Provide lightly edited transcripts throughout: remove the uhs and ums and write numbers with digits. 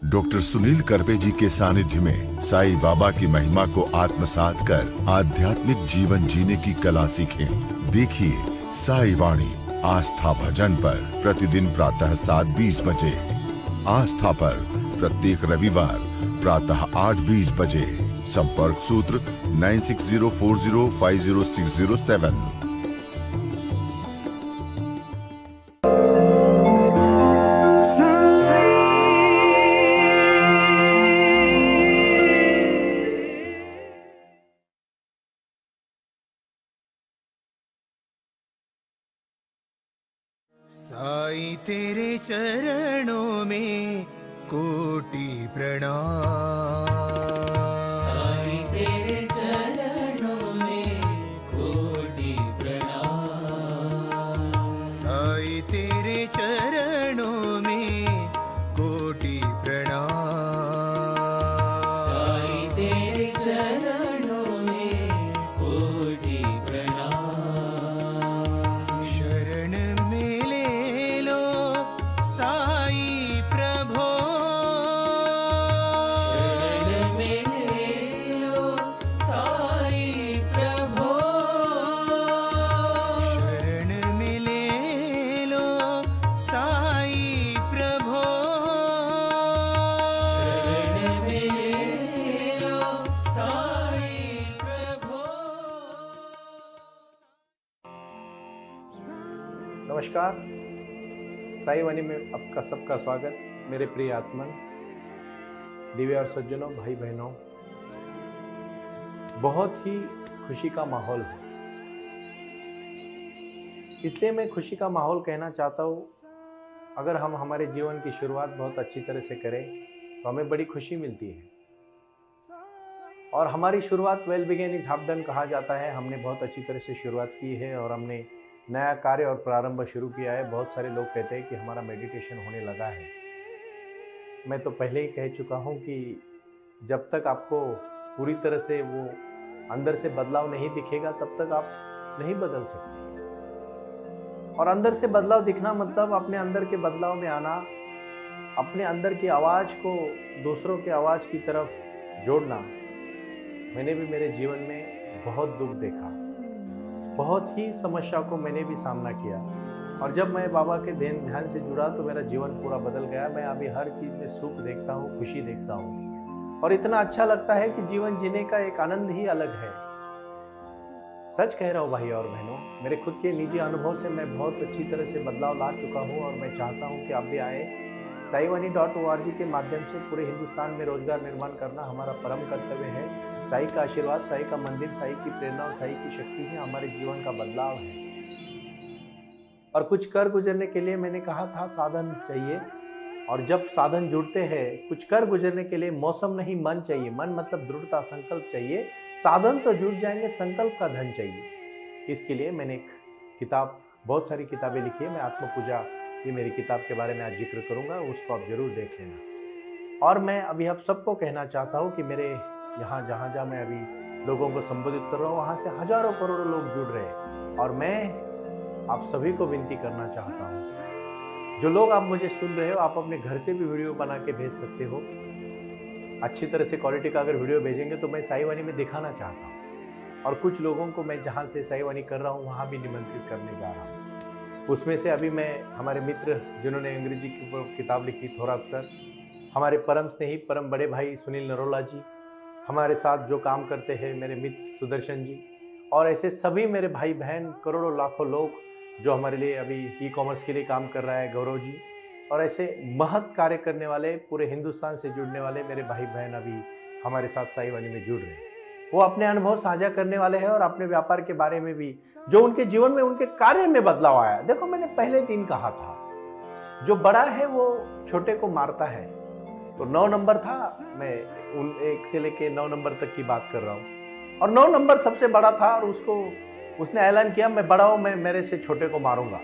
Doctor Sunil Karpe जी के सानिध्य में साईं बाबा की महिमा को आत्मसात कर आध्यात्मिक जीवन जीने की कला सीखें। देखिए साई वाणी आस्था भजन पर प्रतिदिन प्रातः 7:20 बजे, आस्था पर प्रत्येक रविवार प्रातः 8:20 बजे। संपर्क सूत्र 9604050607। साईं तेरे चरणों में कोटि प्रणाम। साईं तेरे चरणों में कोटि प्रणाम। साईं तेरे चरणों में कोटि प्रणाम। साईं तेरे चरणों में कोटि प्रणाम। शरण में ले लो साईं प्रभो। शरण में ले लो साईं प्रभो। शरण में ले लो साईं प्रभो। शरण में ले लो साईं प्रभो। नमस्कार, साई वाणी में आपका सबका स्वागत। मेरे प्रिय आत्मन, दिव्य और सज्जनों, भाई बहनों, बहुत ही खुशी का माहौल है। इसलिए मैं खुशी का माहौल कहना चाहता हूँ। अगर हम हमारे जीवन की शुरुआत बहुत अच्छी तरह से करें तो हमें बड़ी खुशी मिलती है। और हमारी शुरुआत well begun is half done कहा जाता है। हमने बहुत अच्छी तरह से शुरुआत की है और हमने नया कार्य और प्रारंभ शुरू किया है। बहुत सारे लोग कहते हैं कि हमारा मेडिटेशन होने लगा है। मैं तो पहले ही कह चुका हूँ कि जब तक आपको पूरी तरह से वो अंदर से बदलाव नहीं दिखेगा तब तक आप नहीं बदल सकते। और अंदर से बदलाव दिखना मतलब अपने अंदर के बदलाव में आना, अपने अंदर की आवाज़ को दूसरों के आवाज़ की तरफ जोड़ना। मैंने भी मेरे जीवन में बहुत दुख देखा, बहुत ही समस्या को मैंने भी सामना किया। और जब मैं बाबा के ध्यान से जुड़ा तो मेरा जीवन पूरा बदल गया। मैं अभी हर चीज़ में सुख देखता हूँ, खुशी देखता हूँ और इतना अच्छा लगता है कि जीवन जीने का एक आनंद ही अलग है। सच कह रहा हूँ भाई और बहनों, मेरे खुद के निजी अनुभव से मैं बहुत अच्छी तरह से बदलाव ला चुका हूँ और मैं चाहता हूँ कि आप भी आए। साईवाणी.org के माध्यम से पूरे हिंदुस्तान में रोजगार निर्माण करना हमारा परम कर्तव्य है। साई का आशीर्वाद, साई का मंदिर, साई की प्रेरणा और साई की शक्ति है हमारे जीवन का बदलाव है। और कुछ कर गुजरने के लिए मैंने कहा था साधन चाहिए। और जब साधन जुड़ते हैं, कुछ कर गुजरने के लिए मौसम नहीं मन चाहिए। मन मतलब दृढ़ता, संकल्प चाहिए। साधन तो जुड़ जाएंगे, संकल्प का धन चाहिए। इसके लिए मैंने एक किताब, बहुत सारी किताबें लिखी है। मैं आत्म पूजा, ये मेरी किताब के बारे में आज जिक्र करूंगा, उसको आप जरूर देख लेना। और मैं अभी आप सबको कहना चाहता हूँ कि मेरे यहाँ जहाँ मैं अभी लोगों को संबोधित कर रहा हूँ, वहाँ से हजारों करोड़ों लोग जुड़ रहे हैं। और मैं आप सभी को विनती करना चाहता हूँ, जो लोग आप मुझे सुन रहे हो, आप अपने घर से भी वीडियो बना के भेज सकते हो। अच्छी तरह से क्वालिटी का अगर वीडियो भेजेंगे तो मैं साई वाणी में दिखाना चाहता हूँ। और कुछ लोगों को मैं जहाँ से साई वाणी कर रहा हूँ वहाँ भी निमंत्रित करने जा रहा हूँ। उसमें से अभी मैं हमारे मित्र जिन्होंने अंग्रेजी के ऊपर किताब लिखी, थोरात सर, हमारे परम स्नेही परम बड़े भाई सुनील नरोला जी, हमारे साथ जो काम करते हैं मेरे मित्र सुदर्शन जी, और ऐसे सभी मेरे भाई बहन, करोड़ों लाखों लोग जो हमारे लिए अभी ई कॉमर्स के लिए काम कर रहा है, गौरव जी, और ऐसे महत् कार्य करने वाले पूरे हिंदुस्तान से जुड़ने वाले मेरे भाई बहन अभी हमारे साथ साई वाणी में जुड़ रहे हैं। वो अपने अनुभव साझा करने वाले हैं और अपने व्यापार के बारे में भी, जो उनके जीवन में, उनके कार्य में बदलाव आया। देखो, मैंने पहले दिन कहा था, जो बड़ा है वो छोटे को मारता है। तो 9 नंबर था, मैं 1 से लेके 9 नंबर तक की बात कर रहा हूँ। और 9 नंबर सबसे बड़ा था और उसने ऐलान किया, मैं बड़ा हूं, मैं मेरे से छोटे को मारूंगा।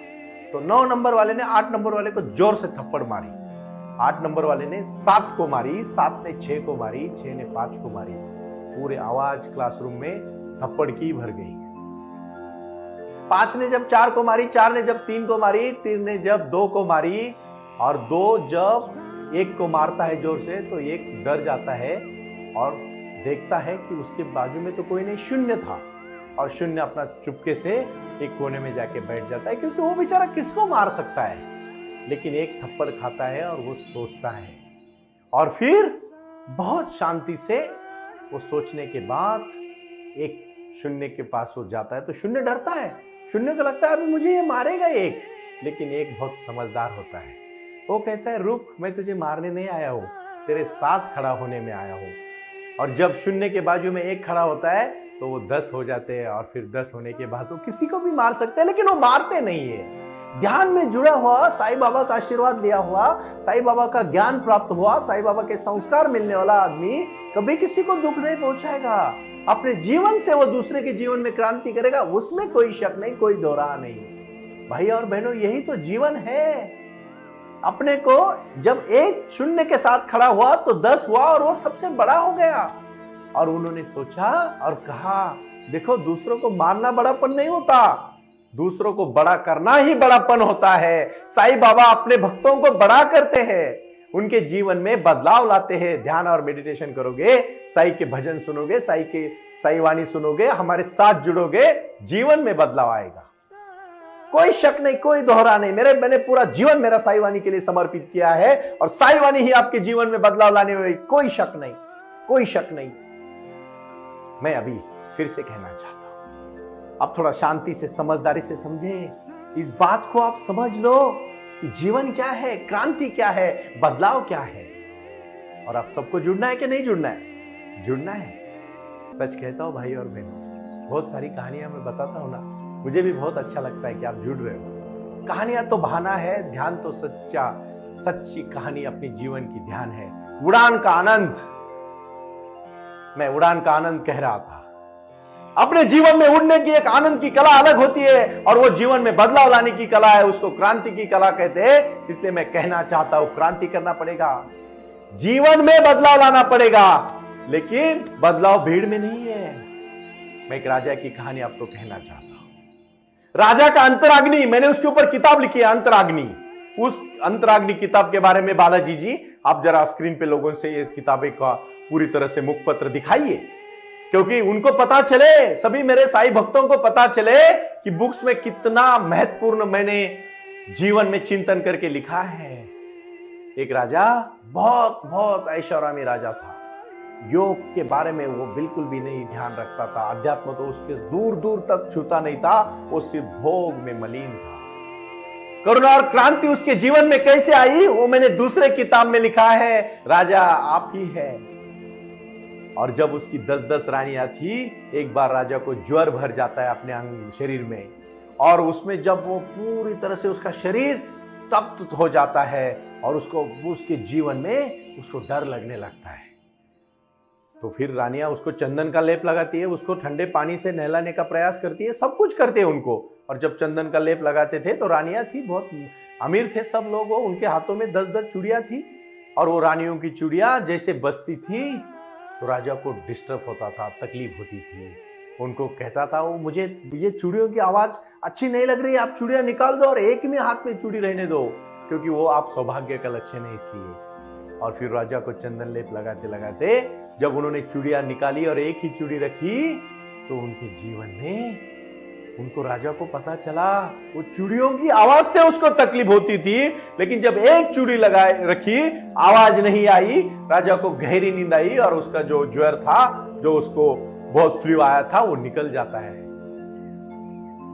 तो 9 नंबर वाले ने 8 नंबर वाले को जोर से थप्पड़ मारी। 8 नंबर वाले ने 7 को मारी, 7 ने 6 को मारी, 6 ने 5 को मारी। पूरे आवाज क्लासरूम में थप्पड़ की भर गई। 5 ने जब 4 को मारी, 4 ने जब 3 को मारी, 3 ने जब 2 को मारी, और 2 जब एक को मारता है जोर से तो एक डर जाता है और देखता है कि उसके बाजू में तो कोई नहीं, शून्य था, और शून्य अपना चुपके से एक कोने में जाके बैठ जाता है, क्योंकि वो बेचारा किसको मार सकता है। लेकिन एक थप्पड़ खाता है और वो सोचता है, और फिर बहुत शांति से वो सोचने के बाद एक शून्य के पास वो जाता है। तो शून्य डरता है, शून्य को लगता है अभी मुझे ये मारेगा एक, लेकिन एक बहुत समझदार होता है। वो कहता है रुक, मैं तुझे मारने नहीं आया हूं, तेरे साथ खड़ा होने में आया हूं। और जब शून्य के बाजू में एक खड़ा होता है तो वो 10 हो जाते हैं, और फिर 10 होने के बाद वो किसी को भी मार सकते हैं, लेकिन वो मारते नहीं है। ध्यान में जुड़ा हुआ, साईं बाबा का आशीर्वाद लिया हुआ, साईं बाबा का ज्ञान प्राप्त हुआ, साईं बाबा के संस्कार मिलने वाला आदमी कभी किसी को दुख नहीं पहुंचाएगा। अपने जीवन से वो दूसरे के जीवन में क्रांति करेगा, उसमें कोई शक नहीं, कोई दोहरा नहीं। भाई और बहनों, यही तो जीवन है। अपने को जब एक शून्य के साथ खड़ा हुआ तो 10 हुआ और वो सबसे बड़ा हो गया। और उन्होंने सोचा और कहा, देखो दूसरों को मारना बड़ापन नहीं होता, दूसरों को बड़ा करना ही बड़ापन होता है। साईं बाबा अपने भक्तों को बड़ा करते हैं, उनके जीवन में बदलाव लाते हैं। ध्यान और मेडिटेशन करोगे, साईं के भजन सुनोगे, साईं वाणी सुनोगे, हमारे साथ जुड़ोगे, जीवन में बदलाव आएगा। कोई शक नहीं, कोई दोहरा नहीं। मैंने पूरा जीवन मेरा साईं वाणी के लिए समर्पित किया है, और साईं वाणी ही आपके जीवन में बदलाव लाने वाली, कोई शक नहीं, कोई शक नहीं। मैं अभी फिर से कहना चाहता हूं, अब थोड़ा शांति से, समझदारी से समझे, इस बात को आप समझ लो कि जीवन क्या है, क्रांति क्या है, बदलाव क्या है। और आप सबको जुड़ना है कि नहीं जुड़ना है? जुड़ना है। सच कहता हूं भाई और बहनों, बहुत सारी कहानियां मैं बताता हूं ना, मुझे भी बहुत अच्छा लगता है कि आप जुड़ रहे हो। कहानियां तो बहाना है, ध्यान तो सच्ची कहानी अपनी जीवन की ध्यान है। उड़ान का आनंद, मैं उड़ान का आनंद कह रहा था। अपने जीवन में उड़ने की एक आनंद की कला अलग होती है, और वो जीवन में बदलाव लाने की कला है, उसको क्रांति की कला कहते हैं। इसलिए मैं कहना चाहता हूं, क्रांति करना पड़ेगा, जीवन में बदलाव लाना पड़ेगा, लेकिन बदलाव भीड़ में नहीं है। मैं एक राजा की कहानी आपको कहना चाहता हूं। राजा का अंतराग्नि, मैंने उसके ऊपर किताब लिखी है, अंतराग्नि। उस अंतराग्नि किताब के बारे में बालाजी जी आप जरा स्क्रीन पे लोगों से ये किताबें का पूरी तरह से मुखपत्र दिखाइए, क्योंकि उनको पता चले, सभी मेरे साईं भक्तों को पता चले कि बुक्स में कितना महत्वपूर्ण मैंने जीवन में चिंतन करके लिखा है। एक राजा, बहुत ऐशोरामी राजा था। योग के बारे में वो बिल्कुल भी नहीं ध्यान रखता था, अध्यात्म तो उसके दूर दूर तक छूता नहीं था, वो सिर्फ भोग में मलिन था। करुणा और क्रांति उसके जीवन में कैसे आई, वो मैंने दूसरे किताब में लिखा है, राजा आप ही है। और जब उसकी 10-10 रानियां थी, एक बार राजा को ज्वर भर जाता है अपने अंग शरीर में, और उसमें जब वो पूरी तरह से उसका शरीर तप्त हो जाता है, और उसके जीवन में उसको डर लगने लगता है। तो फिर रानियां उसको चंदन का लेप लगाती है, उसको ठंडे पानी से नहलाने का प्रयास करती है, सब कुछ करते हैं उनको। और जब चंदन का लेप लगाते थे तो रानियां थी, बहुत अमीर थे सब लोग, उनके हाथों में 10-10 चूड़ियां थी, और वो रानियों की चूड़ियां जैसे बजती थी तो राजा को डिस्टर्ब होता था, तकलीफ होती थी। उनको कहता था वो, मुझे ये चूड़ियों की आवाज अच्छी नहीं लग रही, आप चूड़ियां निकाल दो और एक में हाथ में चूड़ी रहने दो, क्योंकि वो आप सौभाग्य का लक्षण है इसलिए। और फिर राजा को चंदन लेप लगाते लगाते जब उन्होंने चूड़ियां निकाली और एक ही चूड़ी रखी, तो उनके जीवन में, उनको राजा को पता चला वो चूड़ियों की आवाज से उसको तकलीफ होती थी, लेकिन जब एक चूड़ी लगाए रखी, आवाज नहीं आई, राजा को गहरी नींद आई, और उसका जो ज्वर था, जो उसको बहुत फ्लू आया था, वो निकल जाता है।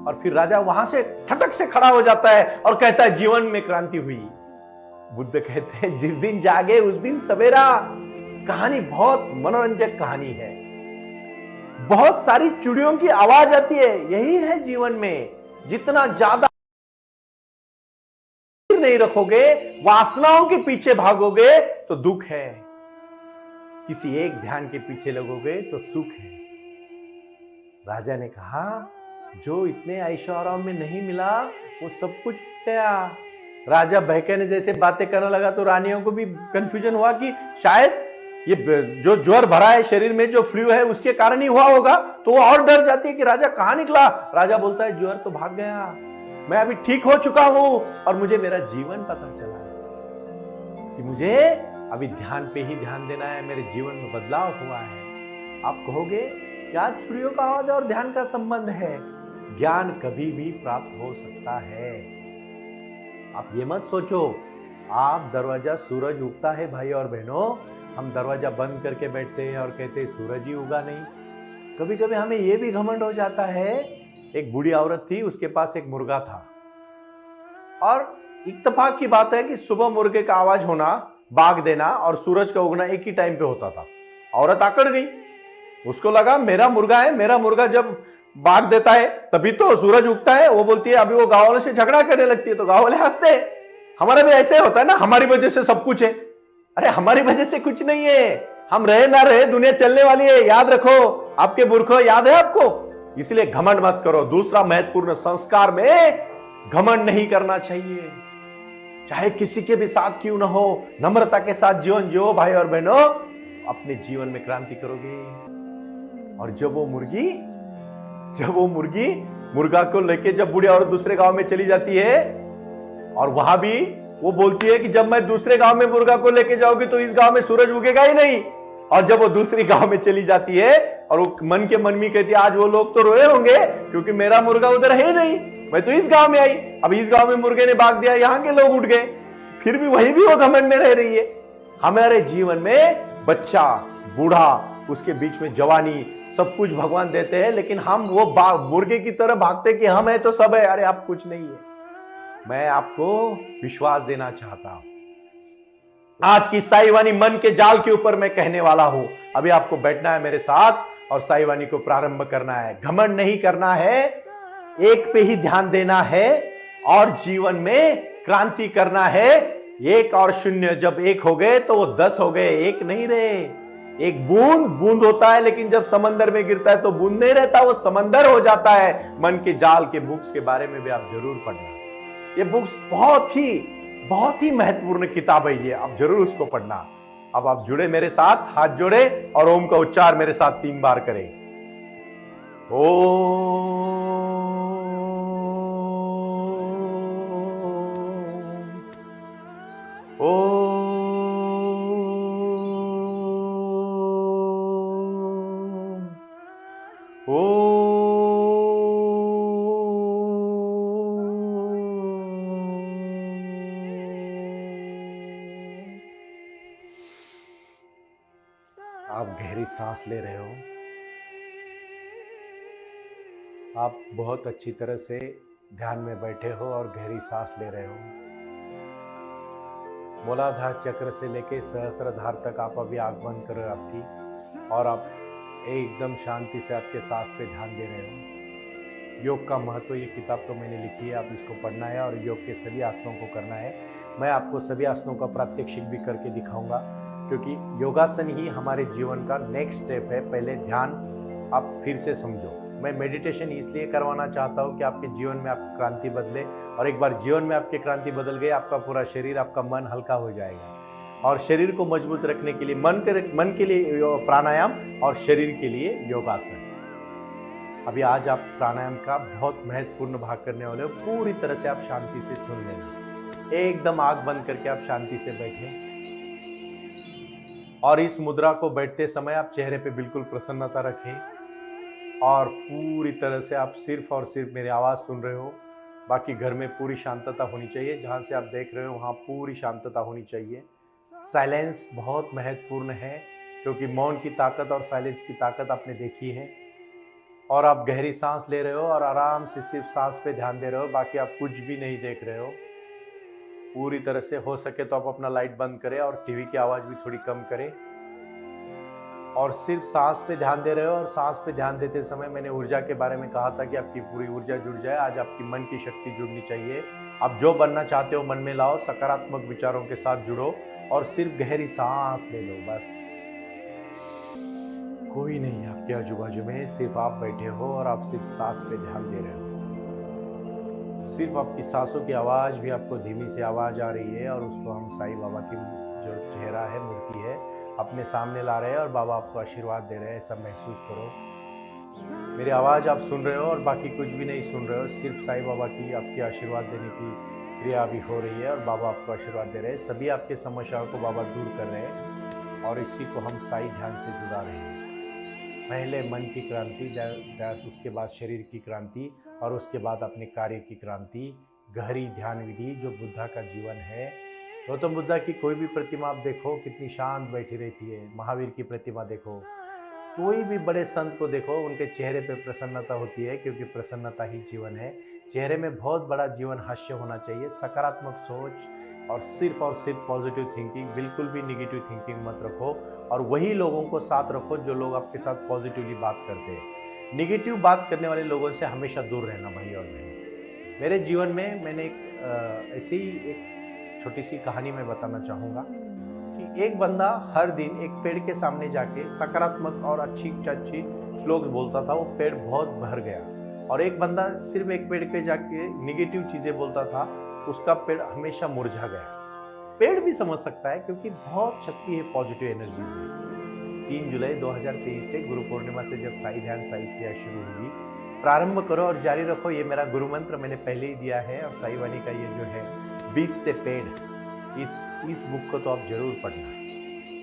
और फिर राजा वहां से ठटक से खड़ा हो जाता है और कहता है जीवन में क्रांति हुई। बुद्ध कहते हैं जिस दिन जागे उस दिन सवेरा। कहानी बहुत मनोरंजक कहानी है, बहुत सारी चूड़ियों की आवाज आती है। यही है जीवन में, जितना ज्यादा नहीं रखोगे, वासनाओं के पीछे भागोगे तो दुख है, किसी एक ध्यान के पीछे लगोगे तो सुख है। राजा ने कहा जो इतने ऐशो आराम में नहीं मिला वो सब कुछ गया। राजा बहकाने जैसे बातें करने लगा तो रानियों को भी कंफ्यूजन हुआ कि शायद ये जो ज्वर भरा है शरीर में, जो फ्लू है, उसके कारण ही हुआ होगा। तो वो और डर जाती है कि राजा कहां निकला। राजा बोलता है ज्वर तो भाग गया, मैं अभी ठीक हो चुका हूं और मुझे मेरा जीवन पता चला। कि मुझे अभी ध्यान पे ही ध्यान देना है, मेरे जीवन में बदलाव हुआ है। आप कहोगे क्या छुरियों का आवाज और ध्यान का संबंध है? ज्ञान कभी भी प्राप्त हो सकता है। आप ये मत सोचो आप दरवाजा सूरज उगता है भाई और बहनों, हम दरवाजा बंद करके बैठते हैं और कहते हैं सूरज ही उगा नहीं। कभी कभी हमें यह भी घमंड हो जाता है। एक बूढ़ी औरत थी, उसके पास एक मुर्गा था और इत्तेफाक की बात है कि सुबह मुर्गे का आवाज होना, बाग देना और सूरज का उगना एक ही टाइम पे होता था। औरत आकड़ गई, उसको लगा मेरा मुर्गा है, मेरा मुर्गा जब बाग देता है तभी तो सूरज उगता है। वो बोलती है, अभी वो गांव वालों से झगड़ा करने लगती है तो गांव वाले हंसते हैं। हमारा भी ऐसे होता है ना, हमारी वजह से सब कुछ है। अरे हमारी वजह से कुछ नहीं है, हम रहे ना रहे दुनिया चलने वाली है, याद रखो। आपके मूर्खों, याद है आपको? इसलिए घमंड मत करो। दूसरा महत्वपूर्ण संस्कार में घमंड नहीं करना चाहिए, चाहे किसी के भी साथ क्यों ना हो। नम्रता के साथ जीवन जियो भाई और बहनों, अपने जीवन में क्रांति करोगे। और जब वो मुर्गी मुर्गा को लेके जब बूढ़ी औरत दूसरे गांव में चली जाती है और वहां भी वो बोलती है कि जब मैं दूसरे गांव में मुर्गा को लेके जाऊंगी तो इस गांव में सूरज उगेगा ही नहीं। और जब वो दूसरी गांव में चली जाती है और वो मन के मन में कहती है, आज वो लोग तो रोए होंगे क्योंकि मेरा मुर्गा उधर है नहीं, मैं तो इस गांव में आई। अब इस गांव में मुर्गे ने भाग दिया, यहां के लोग उठ गए। फिर भी वही भी वो घमंड में रह रही है। हमारे जीवन में बच्चा, बूढ़ा, उसके बीच में जवानी, सब कुछ भगवान देते हैं, लेकिन हम वो मुर्गे की तरह भागते कि हम है तो सब है। अरे आप कुछ नहीं है। मैं आपको विश्वास देना चाहता हूं। आज की साईवानी मन के जाल के ऊपर मैं कहने वाला हूं। अभी आपको बैठना है मेरे साथ और साईवानी को प्रारंभ करना है। घमंड नहीं करना है, एक पे ही ध्यान देना है और जीवन में क्रांति करना है। 1 और 0 जब 1 हो गए तो वो 10 हो गए, 1 नहीं रहे। एक बूंद होता है, लेकिन जब समंदर में गिरता है तो बूंद नहीं रहता, वो समंदर हो जाता है। मन के जाल के बुक्स के बारे में भी आप जरूर पढ़ना। ये बुक्स बहुत ही महत्वपूर्ण किताब है ये, आप जरूर उसको पढ़ना। अब आप जुड़े मेरे साथ, हाथ जोड़े और ओम का उच्चार मेरे साथ 3 बार करें। आप गहरी सांस ले रहे हो। आप बहुत अच्छी तरह से ध्यान में बैठे हो और गहरी सांस ले रहे हो। मूलाधार चक्र से लेके सहस्त्रधार तक आप अभी आंख बंद कर रहे हो आपकी, और आप एकदम शांति से आपके सांस पे ध्यान दे रहे हो। योग का महत्व, ये किताब तो मैंने लिखी है, आप इसको पढ़ना है और योग के सभी आसनों को करना है। मैं आपको सभी आसनों का प्रात्यक्षिक भी करके दिखाऊंगा, क्योंकि योगासन ही हमारे जीवन का नेक्स्ट स्टेप है। पहले ध्यान आप फिर से समझो। मैं मेडिटेशन इसलिए करवाना चाहता हूँ कि आपके जीवन में आपकी क्रांति बदले, और एक बार जीवन में आपकी क्रांति बदल गई, आपका पूरा शरीर, आपका मन हल्का हो जाएगा। और शरीर को मजबूत रखने के लिए मन के लिए प्राणायाम और शरीर के लिए योगासन। अभी आज आप प्राणायाम का बहुत महत्वपूर्ण भाग करने वाले हो। पूरी तरह से आप शांति से सुन लेना। एकदम आंख बंद करके आप शांति से बैठे, और इस मुद्रा को बैठते समय आप चेहरे पे बिल्कुल प्रसन्नता रखें और पूरी तरह से आप सिर्फ और सिर्फ मेरी आवाज़ सुन रहे हो। बाकी घर में पूरी शांतता होनी चाहिए। जहाँ से आप देख रहे हो वहाँ पूरी शांतता होनी चाहिए। साइलेंस बहुत महत्वपूर्ण है, क्योंकि मौन की ताकत और साइलेंस की ताकत आपने देखी है। और आप गहरी सांस ले रहे हो और आराम से सिर्फ सांस पे ध्यान दे रहे हो, बाकी आप कुछ भी नहीं देख रहे हो। पूरी तरह से हो सके तो आप अपना लाइट बंद करें और टीवी की आवाज़ भी थोड़ी कम करें, और सिर्फ सांस पे ध्यान दे रहे हो। और सांस पे ध्यान देते समय मैंने ऊर्जा के बारे में कहा था कि आपकी पूरी ऊर्जा जुड़ जाए। आज आपकी मन की शक्ति जुड़नी चाहिए। आप जो बनना चाहते हो मन में लाओ, सकारात्मक विचारों के साथ जुड़ो और सिर्फ गहरी सांस ले लो। बस कोई नहीं आपके आजू बाजू में, सिर्फ आप बैठे हो और आप सिर्फ सांस पे ध्यान दे रहे हो। सिर्फ आपकी सांसों की आवाज़ भी आपको धीमी सी आवाज़ आ रही है, और उसको हम साईं बाबा की जो चेहरा है, मूर्ति है, अपने सामने ला रहे हैं और बाबा आपको आशीर्वाद दे रहे हैं। सब महसूस करो। मेरी आवाज़ आप सुन रहे हो और बाकी कुछ भी नहीं सुन रहे हो, सिर्फ साईं बाबा की आपकी आशीर्वाद देने की क्रिया भी हो रही है और बाबा आपको आशीर्वाद दे रहे हैं। सभी आपके समस्याओं को बाबा दूर कर रहे हैं और इसी को हम साई ध्यान से जुड़ा रहे हैं। पहले मन की क्रांति, उसके बाद शरीर की क्रांति और उसके बाद अपने कार्य की क्रांति। गहरी ध्यान विधि जो बुद्धा का जीवन है। गौतम बुद्धा की कोई भी प्रतिमा आप देखो कितनी शांत बैठी रहती है। महावीर की प्रतिमा देखो, कोई भी बड़े संत को देखो, उनके चेहरे पे प्रसन्नता होती है, क्योंकि प्रसन्नता ही जीवन है। चेहरे में बहुत बड़ा जीवन हास्य होना चाहिए, सकारात्मक सोच और सिर्फ पॉजिटिव थिंकिंग। बिल्कुल भी निगेटिव थिंकिंग मत रखो और वही लोगों को साथ रखो जो लोग आपके साथ पॉजिटिवली बात करते हैं। निगेटिव बात करने वाले लोगों से हमेशा दूर रहना भाई और बहन। मेरे जीवन में मैंने ऐसी एक छोटी सी कहानी मैं बताना चाहूँगा कि एक बंदा हर दिन एक पेड़ के सामने जाके सकारात्मक और अच्छी श्लोक बोलता था। वो पेड़ बहुत भर गया। और एक बंदा सिर्फ एक पेड़ पे जाके निगेटिव चीज़ें बोलता था, उसका पेड़ हमेशा मुरझा गया। पेड़ भी समझ सकता है क्योंकि बहुत शक्ति है पॉजिटिव एनर्जीज में। 3 जुलाई 2023 से गुरु पूर्णिमा से जब साई ध्यान साई क्रिया शुरू हुई, प्रारंभ करो और जारी रखो, ये मेरा गुरु मंत्र मैंने पहले ही दिया है। और साई वाणी का ये जो है 20 से पेड़, इस बुक को तो आप जरूर पढ़ना।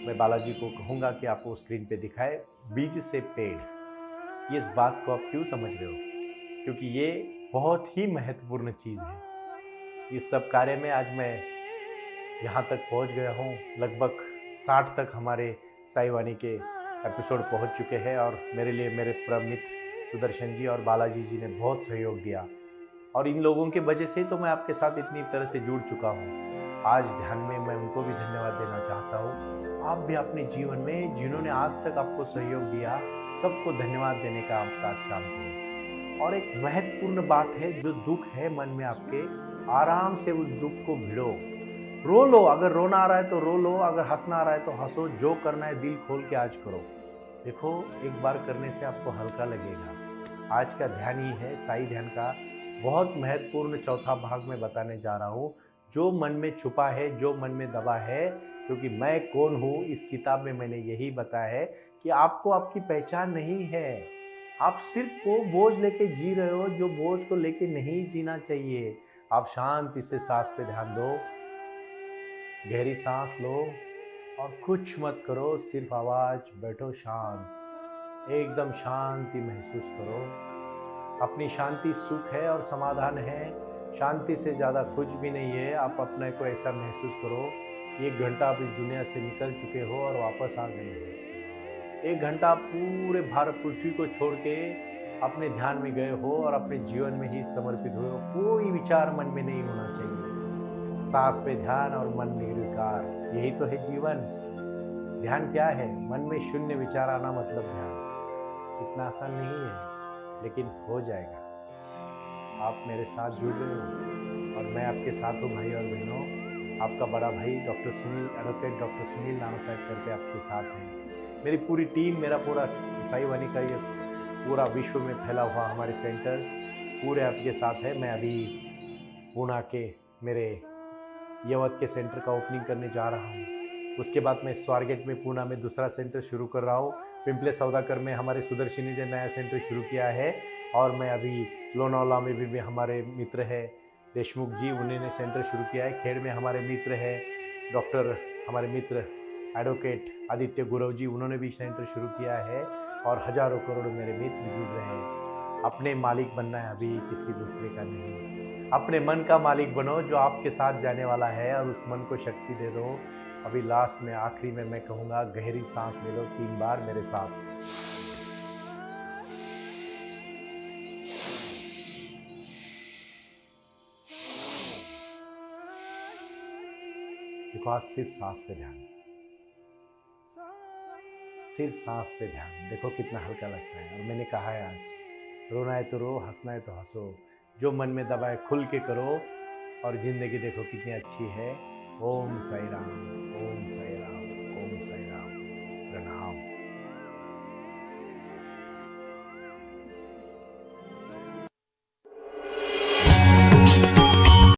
मैं बालाजी को कहूँगा कि आपको स्क्रीन पे दिखाए 20 से पेड़। ये इस बात को आप क्यों समझ रहे हो? क्योंकि ये बहुत ही महत्वपूर्ण चीज़ है। इस सब कार्य में आज मैं यहाँ तक पहुँच गया हूँ। लगभग 60 तक हमारे साई वाणी के एपिसोड पहुँच चुके हैं और मेरे लिए मेरे परम मित्र सुदर्शन जी और बालाजी जी ने बहुत सहयोग दिया और इन लोगों की वजह से तो मैं आपके साथ इतनी तरह से जुड़ चुका हूँ। आज ध्यान में मैं उनको भी धन्यवाद देना चाहता हूँ। आप भी अपने जीवन में जिन्होंने आज तक आपको सहयोग दिया, सबको धन्यवाद देने का आपका काम करो। और एक महत्वपूर्ण बात है, जो दुख है मन में आपके, आराम से उस दुख को भिड़ो, रो लो। अगर रोना आ रहा है तो रो लो, अगर हंसना आ रहा है तो हंसो। जो करना है दिल खोल के आज करो। देखो, एक बार करने से आपको हल्का लगेगा। आज का ध्यान ही है साई ध्यान का बहुत महत्वपूर्ण चौथा भाग में बताने जा रहा हूँ। जो मन में छुपा है, जो मन में दबा है, क्योंकि मैं कौन हूँ इस किताब में मैंने यही बताया है कि आपको आपकी पहचान नहीं है। आप सिर्फ वो बोझ लेके जी रहे हो जो बोझ को लेके नहीं जीना चाहिए। आप शांति से सांस पे ध्यान दो, गहरी सांस लो और कुछ मत करो, सिर्फ आवाज, बैठो शांत, एकदम शांति महसूस करो। अपनी शांति सुख है और समाधान है। शांति से ज़्यादा कुछ भी नहीं है। आप अपने को ऐसा महसूस करो, 1 घंटा आप इस दुनिया से निकल चुके हो और वापस आ गए हो। 1 घंटा आप पूरे भारत पृथ्वी को छोड़ के अपने ध्यान में गए हो और अपने जीवन में ही समर्पित हुए हो। कोई विचार मन में नहीं होना चाहिए। सांस पे ध्यान और मन निर्विकार, यही तो है जीवन। ध्यान क्या है? मन में शून्य विचार आना मतलब ध्यान। इतना आसान नहीं है, लेकिन हो जाएगा। आप मेरे साथ जुड़ रहे हो और मैं आपके साथ हूँ भाई और बहनों। आपका बड़ा भाई doctor Sunil, advocate doctor Sunil नाना साहब करके आपके साथ हैं। मेरी पूरी टीम, मेरा पूरा साई वाणी का ये पूरा विश्व में फैला हुआ हमारे सेंटर्स पूरे आपके साथ है। मैं अभी पूना के मेरे यवत के सेंटर का ओपनिंग करने जा रहा हूँ। उसके बाद मैं स्वारगेट में पूना में दूसरा सेंटर शुरू कर रहा हूँ। पिंपले सौदागर में हमारे सुदर्शनी ने नया सेंटर शुरू किया है और मैं अभी लोनावाला में भी हमारे मित्र है देशमुख जी, उन्होंने सेंटर शुरू किया है। खेड़ में हमारे मित्र है डॉक्टर, हमारे मित्र एडवोकेट आदित्य गुरव जी, उन्होंने भी सेंटर शुरू किया है और हजारों करोड़ों मेरे मित्र जुड़ रहे हैं। अपने मालिक बनना है अभी, किसी दूसरे का नहीं। अपने मन का मालिक बनो जो आपके साथ जाने वाला है और उस मन को शक्ति दे दो। अभी लास्ट में, आखिरी में मैं कहूँगा, गहरी सांस ले लो 3 बार मेरे साथ। देखो, आज सिर्फ सांस पे ध्यान, सिर्फ सांस पे ध्यान। देखो कितना हल्का लगता है। और मैंने कहा है आज, रोना है तो रो, हंसना है तो हंसो, जो मन में दबा है खुल के करो और जिंदगी देखो कितनी अच्छी है। ओम साई राम, ओम साई राम, ओम साई राम। प्रणाम।